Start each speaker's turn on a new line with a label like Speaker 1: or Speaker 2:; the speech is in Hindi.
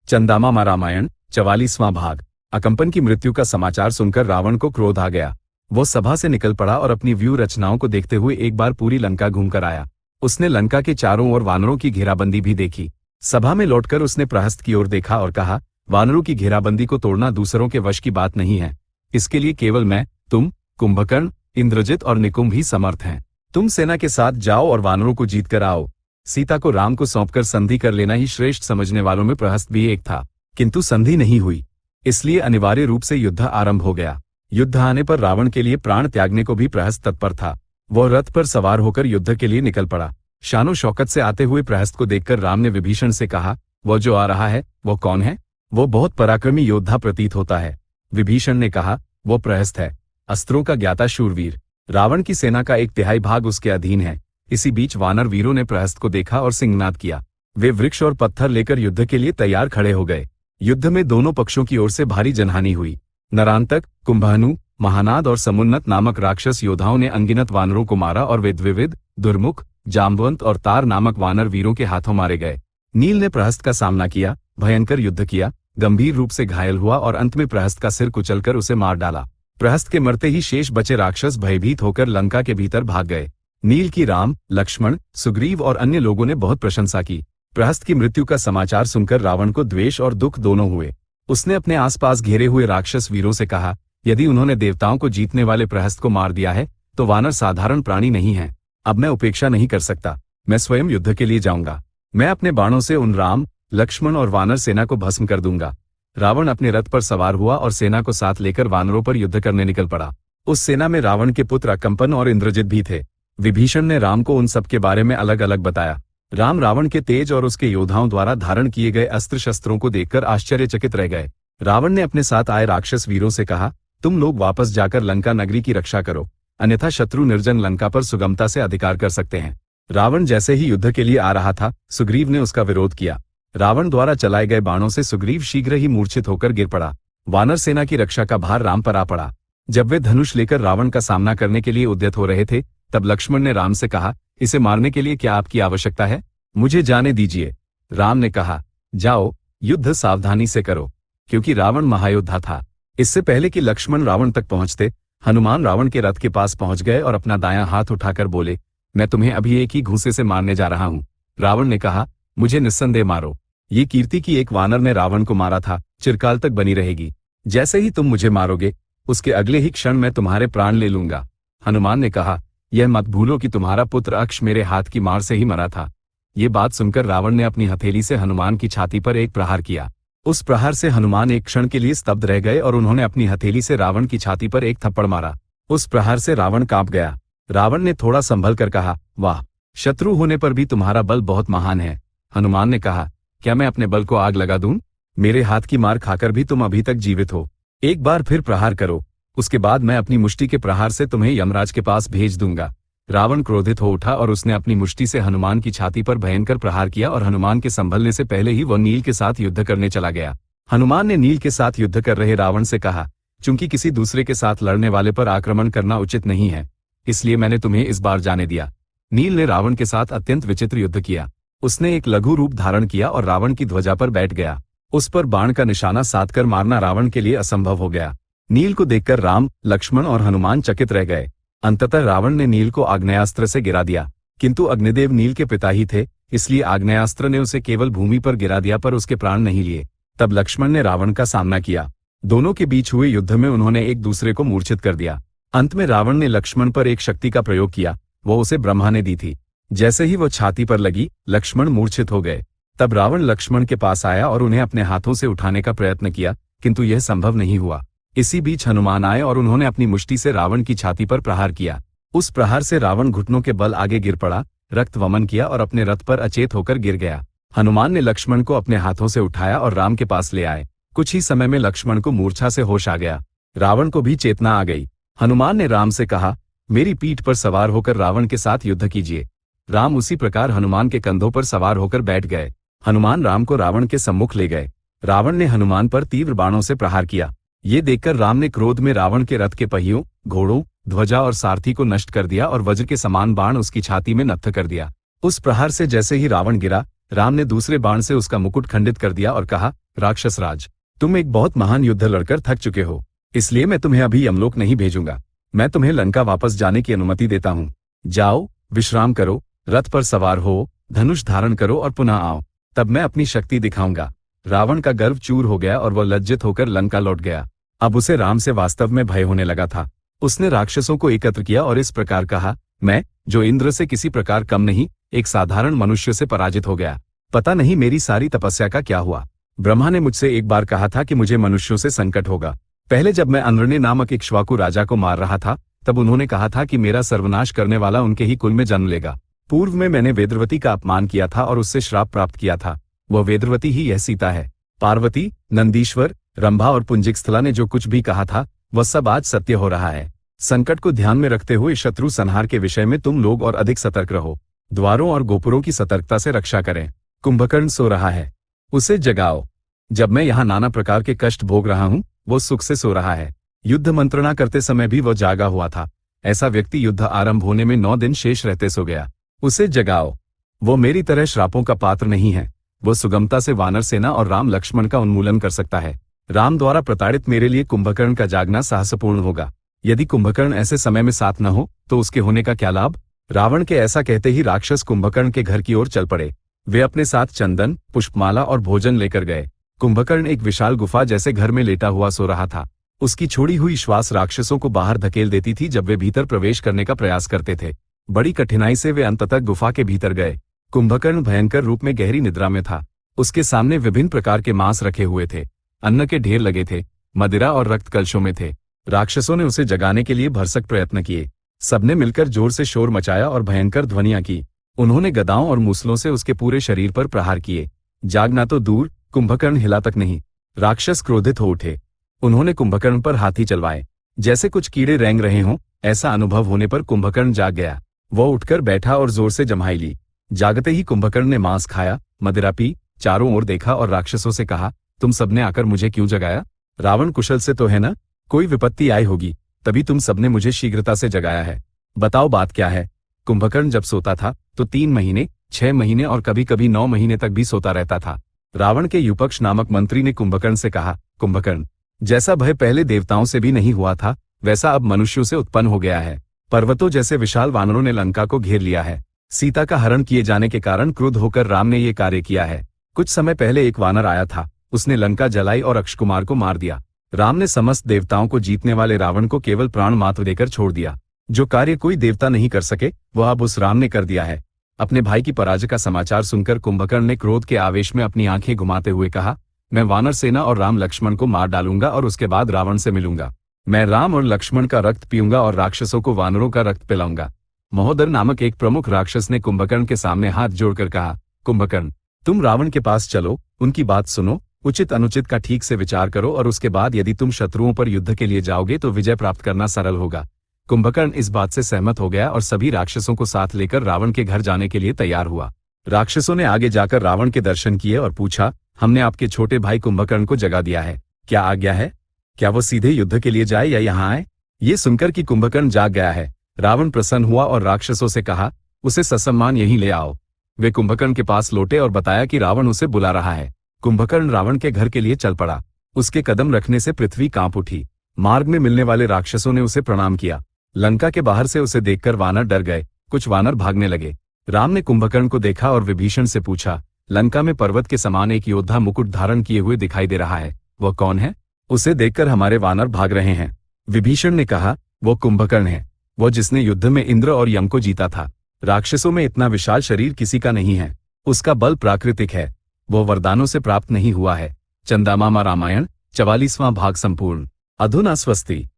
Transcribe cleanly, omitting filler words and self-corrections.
Speaker 1: चंदामामा रामायण 44वां भाग। अकंपन की मृत्यु का समाचार सुनकर रावण को क्रोध आ गया। वो सभा से निकल पड़ा और अपनी व्यू रचनाओं को देखते हुए एक बार पूरी लंका घूमकर आया। उसने लंका के चारों ओर वानरों की घेराबंदी भी देखी। सभा में लौटकर उसने प्रहस्त की ओर देखा और कहा, वानरों की घेराबंदी को तोड़ना दूसरों के वश की बात नहीं है। इसके लिए केवल मैं, तुम, कुंभकर्ण, इंद्रजित और निकुंभ ही समर्थ हैं। तुम सेना के साथ जाओ और वानरों को जीत कर आओ। सीता को राम को सौंपकर संधि कर लेना ही श्रेष्ठ समझने वालों में प्रहस्त भी एक था, किंतु संधि नहीं हुई, इसलिए अनिवार्य रूप से युद्ध आरंभ हो गया। युद्ध आने पर रावण के लिए प्राण त्यागने को भी प्रहस्त तत्पर था। वह रथ पर सवार होकर युद्ध के लिए निकल पड़ा। शानो शौकत से आते हुए प्रहस्त को देखकर राम ने विभीषण से कहा, वह जो आ रहा है वो कौन है? वो बहुत पराक्रमी योद्धा प्रतीत होता है। विभीषण ने कहा, वो प्रहस्त है, अस्त्रों का ज्ञाता शूरवीर। रावण की सेना का 1/3 भाग उसके अधीन है। इसी बीच वानर वीरों ने प्रहस्त को देखा और सिंहनाद किया। वे वृक्ष और पत्थर लेकर युद्ध के लिए तैयार खड़े हो गए। युद्ध में दोनों पक्षों की ओर से भारी जनहानि हुई। नरांतक, कुंभहनु, महानाद और समुन्नत नामक राक्षस योद्धाओं ने अनगिनत वानरों को मारा और वे द्विविद, दुर्मुख, जाम्बवंत और तार नामक वानर वीरों के हाथों मारे गए। नील ने प्रहस्त का सामना किया, भयंकर युद्ध किया, गंभीर रूप से घायल हुआ और अंत में प्रहस्त का सिर कुचलकर उसे मार डाला। प्रहस्त के मरते ही शेष बचे राक्षस भयभीत होकर लंका के भीतर भाग गए। नील की राम, लक्ष्मण, सुग्रीव और अन्य लोगों ने बहुत प्रशंसा की। प्रहस्त की मृत्यु का समाचार सुनकर रावण को द्वेष और दुख दोनों हुए। उसने अपने आसपास घेरे हुए राक्षस वीरों से कहा, यदि उन्होंने देवताओं को जीतने वाले प्रहस्त को मार दिया है तो वानर साधारण प्राणी नहीं है। अब मैं उपेक्षा नहीं कर सकता, मैं स्वयं युद्ध के लिए जाऊंगा। मैं अपने बाणों से उन राम, लक्ष्मण और वानर सेना को भस्म कर दूंगा। रावण अपने रथ पर सवार हुआ और सेना को साथ लेकर वानरों पर युद्ध करने निकल पड़ा। उस सेना में रावण के पुत्र अकंपन और इंद्रजित भी थे। विभीषण ने राम को उन सब के बारे में अलग अलग बताया। राम रावण के तेज और उसके योद्धाओं द्वारा धारण किए गए अस्त्र शस्त्रों को देखकर आश्चर्यचकित रह गए। रावण ने अपने साथ आए राक्षस वीरों से कहा, तुम लोग वापस जाकर लंका नगरी की रक्षा करो, अन्यथा शत्रु निर्जन लंका पर सुगमता से अधिकार कर सकते हैं। रावण जैसे ही युद्ध के लिए आ रहा था, सुग्रीव ने उसका विरोध किया। रावण द्वारा चलाए गए बाणों से सुग्रीव शीघ्र ही मूर्छित होकर गिर पड़ा। वानर सेना की रक्षा का भार राम पर आ पड़ा। जब वे धनुष लेकर रावण का सामना करने के लिए उद्यत हो रहे थे, तब लक्ष्मण ने राम से कहा, इसे मारने के लिए क्या आपकी आवश्यकता है? मुझे जाने दीजिए। राम ने कहा, जाओ, युद्ध सावधानी से करो, क्योंकि रावण महायोद्धा था। इससे पहले कि लक्ष्मण रावण तक पहुंचते, हनुमान रावण के रथ के पास पहुंच गए और अपना दायां हाथ उठाकर बोले, मैं तुम्हें अभी एक ही घूंसे से मारने जा रहा हूं। रावण ने कहा, मुझे निस्संदेह मारो। ये कीर्ति कि एक वानर ने रावण को मारा था चिरकाल तक बनी रहेगी। जैसे ही तुम मुझे मारोगे, उसके अगले ही क्षण मैं तुम्हारे प्राण ले लूंगा। हनुमान ने कहा, यह मत भूलो कि तुम्हारा पुत्र अक्ष मेरे हाथ की मार से ही मरा था। ये बात सुनकर रावण ने अपनी हथेली से हनुमान की छाती पर एक प्रहार किया। उस प्रहार से हनुमान एक क्षण के लिए स्तब्ध रह गए और उन्होंने अपनी हथेली से रावण की छाती पर एक थप्पड़ मारा। उस प्रहार से रावण कांप गया। रावण ने थोड़ा संभल कर कहा, वाह, शत्रु होने पर भी तुम्हारा बल बहुत महान है। हनुमान ने कहा, क्या मैं अपने बल को आग लगा दूं? मेरे हाथ की मार खाकर भी तुम अभी तक जीवित हो। एक बार फिर प्रहार करो, उसके बाद मैं अपनी मुष्टि के प्रहार से तुम्हें यमराज के पास भेज दूंगा। रावण क्रोधित हो उठा और उसने अपनी मुष्टि से हनुमान की छाती पर भयंकर प्रहार किया और हनुमान के संभलने से पहले ही वह नील के साथ युद्ध करने चला गया। हनुमान ने नील के साथ युद्ध कर रहे रावण से कहा, चूंकि किसी दूसरे के साथ लड़ने वाले पर आक्रमण करना उचित नहीं है, इसलिए मैंने तुम्हें इस बार जाने दिया। नील ने रावण के साथ अत्यंत विचित्र युद्ध किया। उसने एक लघु रूप धारण किया और रावण की ध्वजा पर बैठ गया। उस पर बाण का निशाना साधकर मारना रावण के लिए असंभव हो गया। नील को देखकर राम, लक्ष्मण और हनुमान चकित रह गए। अंततः रावण ने नील को आग्नेयास्त्र से गिरा दिया, किंतु अग्निदेव नील के पिता ही थे, इसलिए आग्नेयास्त्र ने उसे केवल भूमि पर गिरा दिया पर उसके प्राण नहीं लिए। तब लक्ष्मण ने रावण का सामना किया। दोनों के बीच हुए युद्ध में उन्होंने एक दूसरे को मूर्छित कर दिया। अंत में रावण ने लक्ष्मण पर एक शक्ति का प्रयोग किया, वो उसे ब्रह्मा ने दी थी। जैसे ही वो छाती पर लगी, लक्ष्मण मूर्छित हो गए। तब रावण लक्ष्मण के पास आया और उन्हें अपने हाथों से उठाने का प्रयत्न किया, किंतु यह संभव नहीं हुआ। इसी बीच हनुमान आए और उन्होंने अपनी मुष्टि से रावण की छाती पर प्रहार किया। उस प्रहार से रावण घुटनों के बल आगे गिर पड़ा, रक्त वमन किया और अपने रथ पर अचेत होकर गिर गया। हनुमान ने लक्ष्मण को अपने हाथों से उठाया और राम के पास ले आए। कुछ ही समय में लक्ष्मण को मूर्छा से होश आ गया। रावण को भी चेतना आ गई। हनुमान ने राम से कहा, मेरी पीठ पर सवार होकर रावण के साथ युद्ध कीजिए। राम उसी प्रकार हनुमान के कंधों पर सवार होकर बैठ गए। हनुमान राम को रावण के सम्मुख ले गए। रावण ने हनुमान पर तीव्र बाणों से प्रहार किया। ये देखकर राम ने क्रोध में रावण के रथ के पहियों, घोड़ों, ध्वजा और सारथी को नष्ट कर दिया और वज्र के समान बाण उसकी छाती में नत्थ कर दिया। उस प्रहार से जैसे ही रावण गिरा, राम ने दूसरे बाण से उसका मुकुट खंडित कर दिया और कहा, राक्षस राज, तुम एक बहुत महान युद्ध लड़कर थक चुके हो, इसलिए मैं तुम्हें अभी यमलोक नहीं भेजूंगा। मैं तुम्हें लंका वापस जाने की अनुमति देता हूँ। जाओ, विश्राम करो, रथ पर सवार हो, धनुष धारण करो और पुनः आओ, तब मैं अपनी शक्ति दिखाऊंगा। रावण का गर्व चूर हो गया और वह लज्जित होकर लंका लौट गया। अब उसे राम से वास्तव में भय होने लगा था। उसने राक्षसों को एकत्र किया और इस प्रकार कहा, मैं, जो इंद्र से किसी प्रकार कम नहीं, एक साधारण मनुष्य से पराजित हो गया। पता नहीं मेरी सारी तपस्या का क्या हुआ। ब्रह्मा ने मुझसे एक बार कहा था कि मुझे मनुष्यों से संकट होगा। पहले जब मैं अनरण्य नामक इक्ष्वाकु राजा को मार रहा था, तब उन्होंने कहा था कि मेरा सर्वनाश करने वाला उनके ही कुल में जन्म लेगा। पूर्व में मैंने वेदवती का अपमान किया था और उससे श्राप प्राप्त किया था। वह वेदवती ही यह सीता है। पार्वती, नंदीश्वर, रंभा और पुंजिकस्थला ने जो कुछ भी कहा था, वह सब आज सत्य हो रहा है। संकट को ध्यान में रखते हुए शत्रु संहार के विषय में तुम लोग और अधिक सतर्क रहो। द्वारों और गोपुरों की सतर्कता से रक्षा करें। कुंभकर्ण सो रहा है, उसे जगाओ। जब मैं यहाँ नाना प्रकार के कष्ट भोग रहा हूँ, वो सुख से सो रहा है। युद्ध मंत्रणा करते समय भी वह जागा हुआ था। ऐसा व्यक्ति युद्ध आरंभ होने में 9 दिन शेष रहते सो गया। उसे जगाओ। वो मेरी तरह श्रापों का पात्र नहीं है। वो सुगमता से वानर सेना और राम लक्ष्मण का उन्मूलन कर सकता है। राम द्वारा प्रताड़ित मेरे लिए कुंभकर्ण का जागना साहसपूर्ण होगा। यदि कुंभकर्ण ऐसे समय में साथ न हो तो उसके होने का क्या लाभ। रावण के ऐसा कहते ही राक्षस कुंभकर्ण के घर की ओर चल पड़े। वे अपने साथ चंदन, पुष्पमाला और भोजन लेकर गए। कुंभकर्ण एक विशाल गुफा जैसे घर में लेटा हुआ सो रहा था। उसकी छोड़ी हुई श्वास राक्षसों को बाहर धकेल देती थी जब वे भीतर प्रवेश करने का प्रयास करते थे। बड़ी कठिनाई से वे अंततः गुफा के भीतर गए। कुंभकर्ण भयंकर रूप में गहरी निद्रा में था। उसके सामने विभिन्न प्रकार के मांस रखे हुए थे। अन्न के ढेर लगे थे। मदिरा और रक्त कलशों में थे। राक्षसों ने उसे जगाने के लिए भरसक प्रयत्न किए। सबने मिलकर जोर से शोर मचाया और भयंकर ध्वनियां की। उन्होंने गदाओं और मूसलों से उसके पूरे शरीर पर प्रहार किए। जागना तो दूर, कुंभकर्ण हिला तक नहीं। राक्षस क्रोधित हो उठे। उन्होंने कुंभकर्ण पर हाथी चलवाए। जैसे कुछ कीड़े रेंग रहे हों, ऐसा अनुभव होने पर कुंभकर्ण जाग गया। वह उठकर बैठा और जोर से जम्हाई ली। जागते ही कुंभकर्ण ने मांस खाया, मदिरा पी, चारों ओर देखा और राक्षसों से कहा, तुम सबने आकर मुझे क्यों जगाया? रावण कुशल से तो है ना? कोई विपत्ति आई होगी, तभी तुम सबने मुझे शीघ्रता से जगाया है। बताओ बात क्या है? कुंभकर्ण जब सोता था तो 3 महीने, 6 महीने और कभी कभी 9 महीने तक भी सोता रहता था। रावण के युपक्ष नामक मंत्री ने कुंभकर्ण से कहा, कुंभकर्ण, जैसा भय पहले देवताओं से भी नहीं हुआ था, वैसा अब मनुष्यों से उत्पन्न हो गया है। पर्वतों जैसे विशाल वानरों ने लंका को घेर लिया है। सीता का हरण किए जाने के कारण क्रुद्ध होकर राम ने ये कार्य किया है। कुछ समय पहले एक वानर आया था, उसने लंका जलाई और अक्षकुमार को मार दिया। राम ने समस्त देवताओं को जीतने वाले रावण को केवल प्राण मात्र देकर छोड़ दिया। जो कार्य कोई देवता नहीं कर सके, वह अब उस राम ने कर दिया है। अपने भाई की पराजय का समाचार सुनकर कुंभकर्ण ने क्रोध के आवेश में अपनी आंखें घुमाते हुए कहा, मैं वानर सेना और राम लक्ष्मण को मार डालूंगा और उसके बाद रावण से मिलूंगा। मैं राम और लक्ष्मण का रक्त पीऊंगा और राक्षसों को वानरों का रक्त पिलाऊंगा। महोदर नामक एक प्रमुख राक्षस ने कुंभकर्ण के सामने हाथ जोड़कर कहा, कुंभकर्ण, तुम रावण के पास चलो, उनकी बात सुनो, उचित अनुचित का ठीक से विचार करो और उसके बाद यदि तुम शत्रुओं पर युद्ध के लिए जाओगे तो विजय प्राप्त करना सरल होगा। कुंभकर्ण इस बात से सहमत हो गया और सभी राक्षसों को साथ लेकर रावण के घर जाने के लिए तैयार हुआ। राक्षसों ने आगे जाकर रावण के दर्शन किए और पूछा, हमने आपके छोटे भाई कुंभकर्ण को जगा दिया है, क्या आज्ञा है? क्या वो सीधे युद्ध के लिए जाए या यहाँ आए? ये सुनकर कि कुंभकर्ण जाग गया है, रावण प्रसन्न हुआ और राक्षसों से कहा, उसे ससम्मान यहीं ले आओ। वे कुंभकर्ण के पास लौटे और बताया कि रावण उसे बुला रहा है। कुंभकर्ण रावण के घर के लिए चल पड़ा। उसके कदम रखने से पृथ्वी कांप उठी। मार्ग में मिलने वाले राक्षसों ने उसे प्रणाम किया। लंका के बाहर से उसे देखकर वानर डर गए, कुछ वानर भागने लगे। राम ने कुंभकर्ण को देखा और विभीषण से पूछा, लंका में पर्वत के समान एक योद्धा मुकुट धारण किए हुए दिखाई दे रहा है, वह कौन है? उसे देखकर हमारे वानर भाग रहे हैं। विभीषण ने कहा, वो कुंभकर्ण है, वो जिसने युद्ध में इंद्र और यम को जीता था। राक्षसों में इतना विशाल शरीर किसी का नहीं है। उसका बल प्राकृतिक है, वो वरदानों से प्राप्त नहीं हुआ है। चंदामामा रामायण 44वां भाग संपूर्ण। अधुना स्वस्ति।